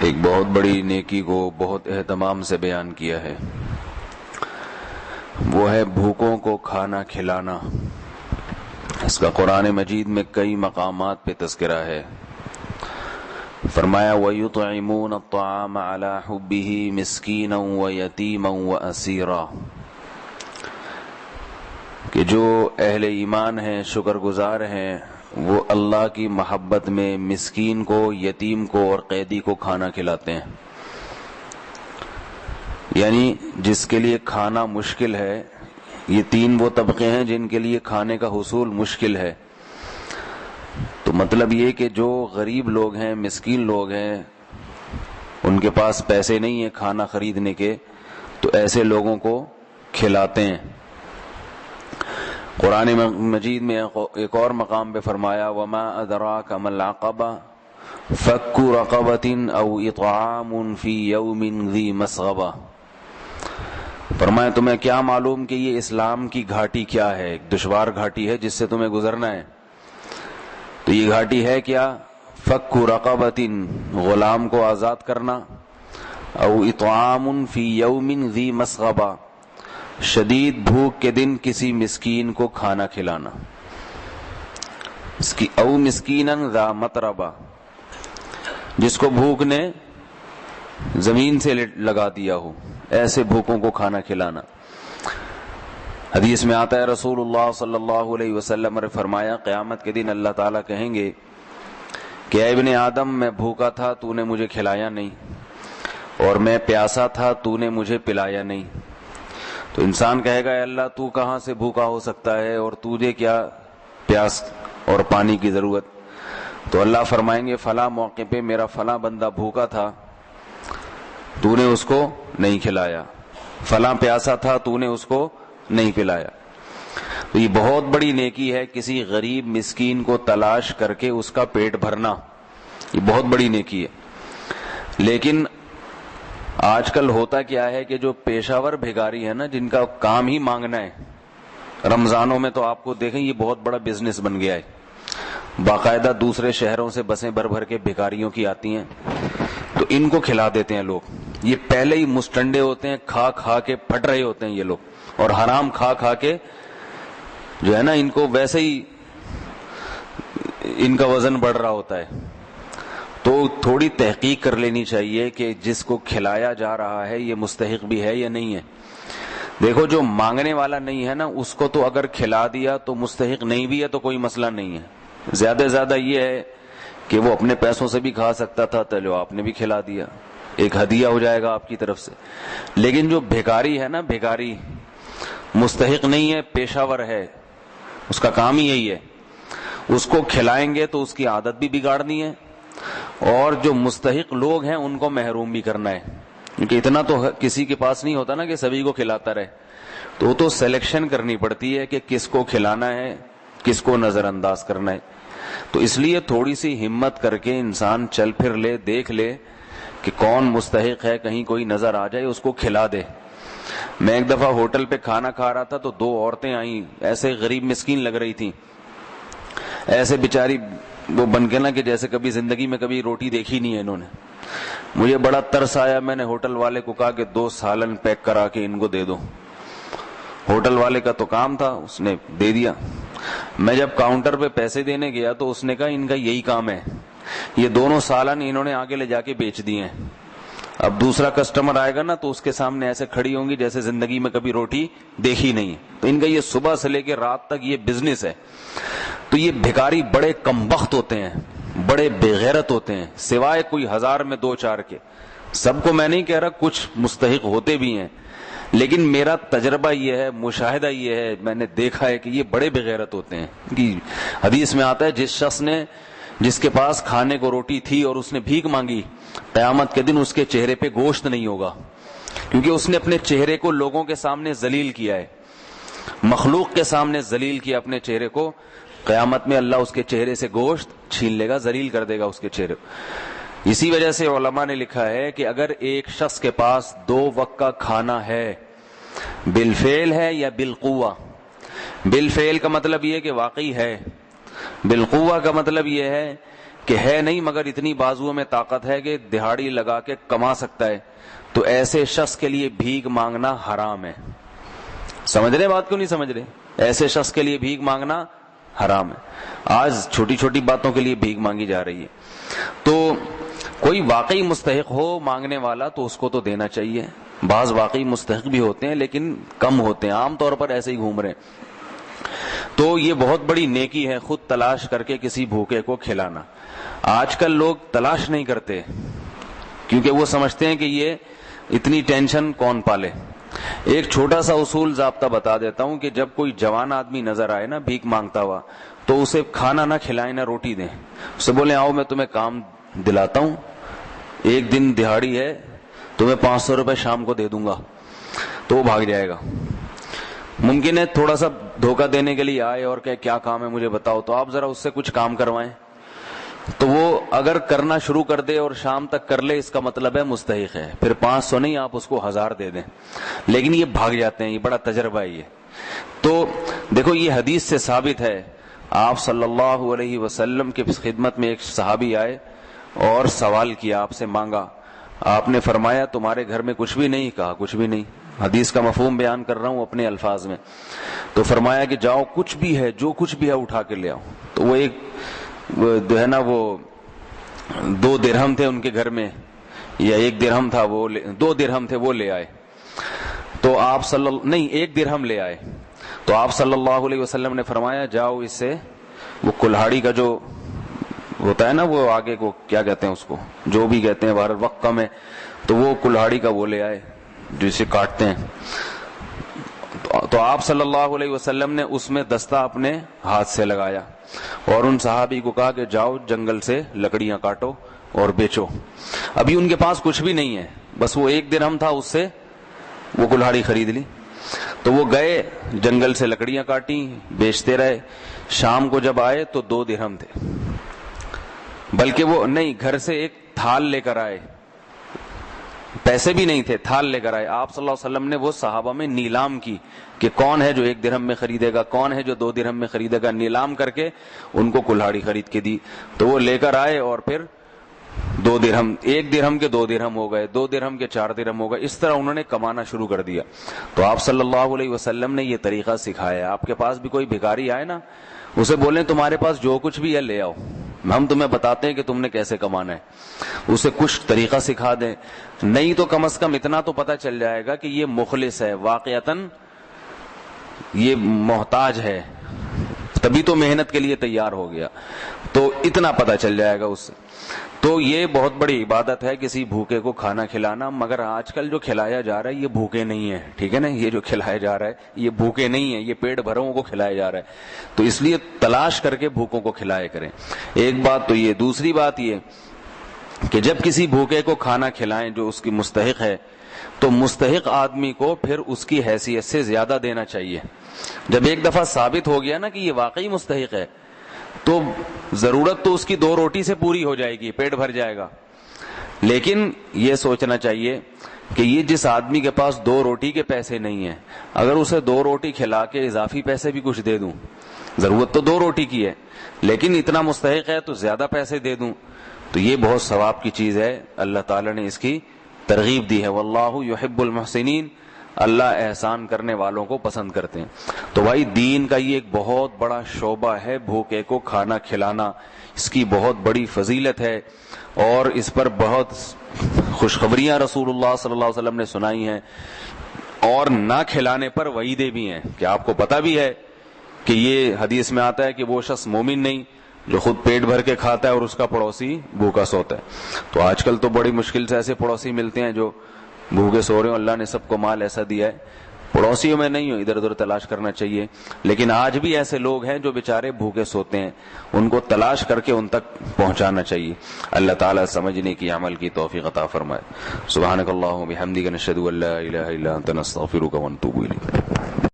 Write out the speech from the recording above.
ایک بہت بڑی نیکی کو بہت اہتمام سے بیان کیا ہے، وہ ہے بھوکوں کو کھانا کھلانا۔ اس کا قرآن مجید میں کئی مقامات پہ تذکرہ ہے۔ فرمایا وَيُطْعِمُونَ الطَّعَامَ عَلَى حُبِّهِ مِسْكِينًا وَيَتِيمًا وَأَسِيرًا، کہ جو اہل ایمان ہیں، شکر گزار ہیں، وہ اللہ کی محبت میں مسکین کو، یتیم کو اور قیدی کو کھانا کھلاتے ہیں۔ یعنی جس کے لیے کھانا مشکل ہے، یہ تین وہ طبقے ہیں جن کے لیے کھانے کا حصول مشکل ہے۔ تو مطلب یہ کہ جو غریب لوگ ہیں، مسکین لوگ ہیں، ان کے پاس پیسے نہیں ہیں کھانا خریدنے کے، تو ایسے لوگوں کو کھلاتے ہیں۔ قرآن مجید میں ایک اور مقام پہ فرمایا وَمَا أَدْرَاكَ مَا الْعَقَبَةُ فَكُّ رَقَبَةٍ أَوْ إِطْعَامٌ فِي يَوْمٍ ذِي مَسْغَبَةٍ۔ فرمایا تمہیں کیا معلوم کہ یہ اسلام کی گھاٹی کیا ہے، ایک دشوار گھاٹی ہے جس سے تمہیں گزرنا ہے۔ تو یہ گھاٹی ہے کیا؟ فَكُّ رَقَبَةٍ، غلام کو آزاد کرنا، أَوْ إِطْعَامٌ فِي يَوْمٍ ذِي مَسْغَبَةٍ، شدید بھوک کے دن کسی مسکین کو کھانا کھلانا۔ او مسکیناً ذا متربہ، جس کو بھوک نے زمین سے لگا دیا ہو، ایسے بھوکوں کو کھانا کھلانا۔ حدیث میں آتا ہے رسول اللہ صلی اللہ علیہ وسلم نے فرمایا قیامت کے دن اللہ تعالیٰ کہیں گے کہ اے ابن آدم، میں بھوکا تھا تو نے مجھے کھلایا نہیں، اور میں پیاسا تھا تو نے مجھے پلایا نہیں۔ تو انسان کہے گا اے اللہ تو کہاں سے بھوکا ہو سکتا ہے اور تجھے کیا پیاس اور پانی کی ضرورت؟ تو اللہ فرمائیں گے فلاں موقع پہ میرا فلاں بندہ بھوکا تھا، تو نے اس کو نہیں کھلایا، فلاں پیاسا تھا تو نے اس کو نہیں پلایا۔ تو یہ بہت بڑی نیکی ہے کسی غریب مسکین کو تلاش کر کے اس کا پیٹ بھرنا، یہ بہت بڑی نیکی ہے۔ لیکن آج کل ہوتا کیا ہے کہ جو پیشہ ور بھکاری ہے نا، جن کا کام ہی مانگنا ہے، رمضانوں میں تو آپ کو دیکھیں یہ بہت بڑا بزنس بن گیا ہے، باقاعدہ دوسرے شہروں سے بسیں بھر بھر کے بھکاریوں کی آتی ہیں، تو ان کو کھلا دیتے ہیں لوگ۔ یہ پہلے ہی مستنڈے ہوتے ہیں، کھا کھا کے پھٹ رہے ہوتے ہیں یہ لوگ، اور حرام کھا کھا کے جو ہے نا ان کو ویسے ہی ان کا وزن بڑھ رہا ہوتا ہے۔ تو تھوڑی تحقیق کر لینی چاہیے کہ جس کو کھلایا جا رہا ہے یہ مستحق بھی ہے یا نہیں ہے۔ دیکھو جو مانگنے والا نہیں ہے نا، اس کو تو اگر کھلا دیا تو مستحق نہیں بھی ہے تو کوئی مسئلہ نہیں ہے۔ زیادہ سے زیادہ یہ ہے کہ وہ اپنے پیسوں سے بھی کھا سکتا تھا، تو آپ نے بھی کھلا دیا، ایک ہدیہ ہو جائے گا آپ کی طرف سے۔ لیکن جو بھکاری ہے نا، بھکاری مستحق نہیں ہے، پیشہ ور ہے، اس کا کام ہی یہی ہے، اس کو کھلائیں گے تو اس کی عادت بھی بگاڑنی ہے، اور جو مستحق لوگ ہیں ان کو محروم بھی کرنا ہے، کیونکہ اتنا تو کسی کے پاس نہیں ہوتا نا کہ سبھی کو کھلاتا رہے، تو وہ تو سلیکشن کرنی پڑتی ہے کہ کس کو کھلانا ہے، کس کو نظر انداز کرنا ہے۔ تو اس لیے تھوڑی سی ہمت کر کے انسان چل پھر لے، دیکھ لے کہ کون مستحق ہے، کہیں کوئی نظر آ جائے اس کو کھلا دے۔ میں ایک دفعہ ہوٹل پہ کھانا کھا رہا تھا تو دو عورتیں آئیں، ایسے غریب مسکین لگ رہی تھیں، ایسے بیچاری وہ بن کے نا کہ جیسے کبھی زندگی میں کبھی روٹی دیکھی نہیں ہے انہوں نے۔ مجھے بڑا ترس آیا، میں نے ہوٹل والے کو کہا کہ 2 سالن پیک کرا کے ان کو دے دو۔ ہوٹل والے کا تو کام تھا، اس نے دے دیا۔ میں جب کاؤنٹر پہ پیسے دینے گیا تو اس نے کہا ان کا یہی کام ہے، یہ دونوں سالن انہوں نے آگے لے جا کے بیچ دیے ہیں، اب دوسرا کسٹمر آئے گا نا تو اس کے سامنے ایسے کھڑی ہوں گی جیسے زندگی میں کبھی روٹی دیکھی نہیں ہے۔ تو ان کا یہ صبح سے لے کے رات تک یہ بزنس ہے۔ تو یہ بھکاری بڑے کمبخت ہوتے ہیں، بڑے بے غیرت ہوتے ہیں، سوائے کوئی 1000 میں 2-4 کے۔ سب کو میں نہیں کہہ رہا، کچھ مستحق ہوتے بھی ہیں، لیکن میرا تجربہ یہ ہے، مشاہدہ یہ ہے، میں نے دیکھا ہے کہ یہ بڑے بے غیرت ہوتے ہیں۔ کہ حدیث میں آتا ہے جس کے پاس کھانے کو روٹی تھی اور اس نے بھیک مانگی، قیامت کے دن اس کے چہرے پہ گوشت نہیں ہوگا، کیونکہ اس نے اپنے چہرے کو لوگوں کے سامنے ذلیل کیا ہے، مخلوق کے سامنے ذلیل کیا اپنے چہرے کو۔ قیامت میں اللہ اس کے چہرے سے گوشت چھین لے گا، ذلیل کر دے گا اس کے چہرے کو۔ اسی وجہ سے علماء نے لکھا ہے کہ اگر ایک شخص کے پاس 2 وقت کا کھانا ہے، بالفعل ہے یا بالقوہ، بالفعل کا مطلب یہ کہ واقعی ہے، بالقوہ کا مطلب یہ ہے کہ ہے نہیں مگر اتنی بازوؤں میں طاقت ہے کہ دہاڑی لگا کے کما سکتا ہے، تو ایسے شخص کے لیے بھیک مانگنا حرام ہے. سمجھ رہے بات کیوں نہیں سمجھ رہے؟ ایسے شخص کے لیے بھیک مانگنا حرام ہے. آج چھوٹی چھوٹی باتوں کے لیے بھیک مانگی جا رہی ہے. تو کوئی واقعی مستحق ہو مانگنے والا تو اس کو تو دینا چاہیے. بعض واقعی مستحق بھی ہوتے ہیں لیکن کم ہوتے ہیں، عام طور پر ایسے ہی گھوم رہے ہیں. تو یہ بہت بڑی نیکی ہے خود تلاش کر کے کسی بھوکے کو کھلانا. آج کل لوگ تلاش نہیں کرتے کیونکہ وہ سمجھتے ہیں کہ یہ اتنی ٹینشن کون پالے. ایک چھوٹا سا اصول ضابطہ بتا دیتا ہوں کہ جب کوئی جوان آدمی نظر آئے نا بھیک مانگتا ہوا تو اسے کھانا نہ کھلائیں نہ روٹی دیں. اسے بولیں آؤ میں تمہیں کام دلاتا ہوں، ایک دن دہاڑی ہے، تمہیں 500 روپے شام کو دے دوں گا. تو وہ بھاگ جائے گا. ممکن ہے تھوڑا سا دھوکہ دینے کے لیے آئے اور کہ کیا کام ہے مجھے بتاؤ، تو آپ ذرا اس سے کچھ کام کروائیں. تو وہ اگر کرنا شروع کر دے اور شام تک کر لے اس کا مطلب ہے مستحق ہے. پھر 500 نہیں، آپ اس کو 1000 دے دیں. لیکن یہ بھاگ جاتے ہیں، یہ بڑا تجربہ ہے یہ. تو دیکھو یہ حدیث سے ثابت ہے. آپ صلی اللہ علیہ وسلم کے خدمت میں ایک صحابی آئے اور سوال کیا، آپ سے مانگا. آپ نے فرمایا تمہارے گھر میں کچھ بھی نہیں؟ کہا کچھ بھی نہیں. حدیث کا مفہوم بیان کر رہا ہوں اپنے الفاظ میں. تو فرمایا کہ جاؤ کچھ بھی ہے، جو کچھ بھی ہے اٹھا کے لے آؤ. تو وہ ایک جو ہے نا وہ 2 درہم تھے ان کے گھر میں، یا 1 درہم تھا، وہ 2 درہم تھے وہ لے آئے. تو آپ نہیں 1 درہم لے آئے. تو آپ صلی اللہ علیہ وسلم نے فرمایا جاؤ اس سے وہ کلہاڑی کا جو ہوتا ہے نا وہ آگے کو کیا کہتے ہیں اس کو، جو بھی کہتے ہیں، بہر وقت کم ہے تو وہ کلہاڑی کا وہ لے آئے جسے کاٹتے ہیں. تو آپ صلی اللہ علیہ وسلم نے اس میں دستہ اپنے ہاتھ سے لگایا اور ان صحابی کو کہا کہ جاؤ جنگل سے لکڑیاں کاٹو اور بیچو. ابھی ان کے پاس کچھ بھی نہیں ہے، بس وہ 1 درہم تھا، اس سے وہ کلہاڑی خرید لی. تو وہ گئے جنگل سے لکڑیاں کاٹی، بیچتے رہے. شام کو جب آئے تو 2 درہم تھے، بلکہ وہ نہیں، گھر سے ایک تھال لے کر آئے، پیسے بھی نہیں تھے، تھال لے کر آئے. آپ صلی اللہ علیہ وسلم نے وہ صحابہ میں نیلام کی کہ کون ہے جو 1 درہم میں خریدے گا، کون ہے جو 2 درہم میں خریدے گا. نیلام کر کے ان کو کلہاڑی خرید کے دی. تو وہ لے کر آئے اور پھر 2 درہم، 1 درہم کے 2 درہم ہو گئے، 2 درہم کے 4 درہم ہو گئے. اس طرح انہوں نے کمانا شروع کر دیا. تو آپ صلی اللہ علیہ وسلم نے یہ طریقہ سکھایا. آپ کے پاس بھی کوئی بھکاری آئے نا، اسے بولیں تمہارے پاس جو کچھ بھی ہے لے آؤ، ہم تمہیں بتاتے ہیں کہ تم نے کیسے کمانا ہے. اسے کچھ طریقہ سکھا دیں. نہیں تو کم از کم اتنا تو پتہ چل جائے گا کہ یہ مخلص ہے، واقعتاً یہ محتاج ہے، تبھی تو محنت کے لیے تیار ہو گیا. تو اتنا پتہ چل جائے گا اس سے. تو یہ بہت بڑی عبادت ہے کسی بھوکے کو کھانا کھلانا. مگر آج کل جو کھلایا جا رہا ہے یہ بھوکے نہیں ہے، ٹھیک ہے نا، یہ جو کھلایا جا رہا ہے یہ بھوکے نہیں ہے، یہ پیٹ بھروں کو کھلایا جا رہا ہے. تو اس لیے تلاش کر کے بھوکوں کو کھلایا کریں. ایک بات تو یہ. دوسری بات یہ کہ جب کسی بھوکے کو کھانا کھلائیں جو اس کی مستحق ہے تو مستحق آدمی کو پھر اس کی حیثیت سے زیادہ دینا چاہیے. جب ایک دفعہ ثابت ہو گیا نا کہ یہ واقعی مستحق ہے تو ضرورت تو اس کی 2 روٹی سے پوری ہو جائے گی، پیٹ بھر جائے گا. لیکن یہ سوچنا چاہیے کہ یہ جس آدمی کے پاس 2 روٹی کے پیسے نہیں ہیں، اگر اسے 2 روٹی کھلا کے اضافی پیسے بھی کچھ دے دوں، ضرورت تو 2 روٹی کی ہے لیکن اتنا مستحق ہے تو زیادہ پیسے دے دوں، تو یہ بہت ثواب کی چیز ہے. اللہ تعالیٰ نے اس کی ترغیب دی ہے. واللہ یحب المحسنین، اللہ احسان کرنے والوں کو پسند کرتے ہیں. تو بھائی دین کا یہ ایک بہت بڑا شعبہ ہے بھوکے کو کھانا کھلانا. اس کی بہت بڑی فضیلت ہے اور اس پر بہت خوشخبریاں رسول اللہ صلی اللہ علیہ وسلم نے سنائی ہیں، اور نہ کھلانے پر وعیدیں بھی ہیں. کہ آپ کو پتہ بھی ہے کہ یہ حدیث میں آتا ہے کہ وہ شخص مومن نہیں جو خود پیٹ بھر کے کھاتا ہے اور اس کا پڑوسی بھوکا سوتا ہے. تو آج کل تو بڑی مشکل سے ایسے پڑوسی ملتے ہیں جو بھوکے سو رہے ہیں. اللہ نے سب کو مال ایسا دیا ہے، پڑوسیوں میں نہیں ہو، ادھر ادھر تلاش کرنا چاہیے. لیکن آج بھی ایسے لوگ ہیں جو بیچارے بھوکے سوتے ہیں، ان کو تلاش کر کے ان تک پہنچانا چاہیے. اللہ تعالیٰ سمجھنے کی، عمل کی توفیق عطا فرمائے. سبحانک اللہم و بحمدک، نشہد ان لا الہ الا انت، نستغفرک ونتوب الیک.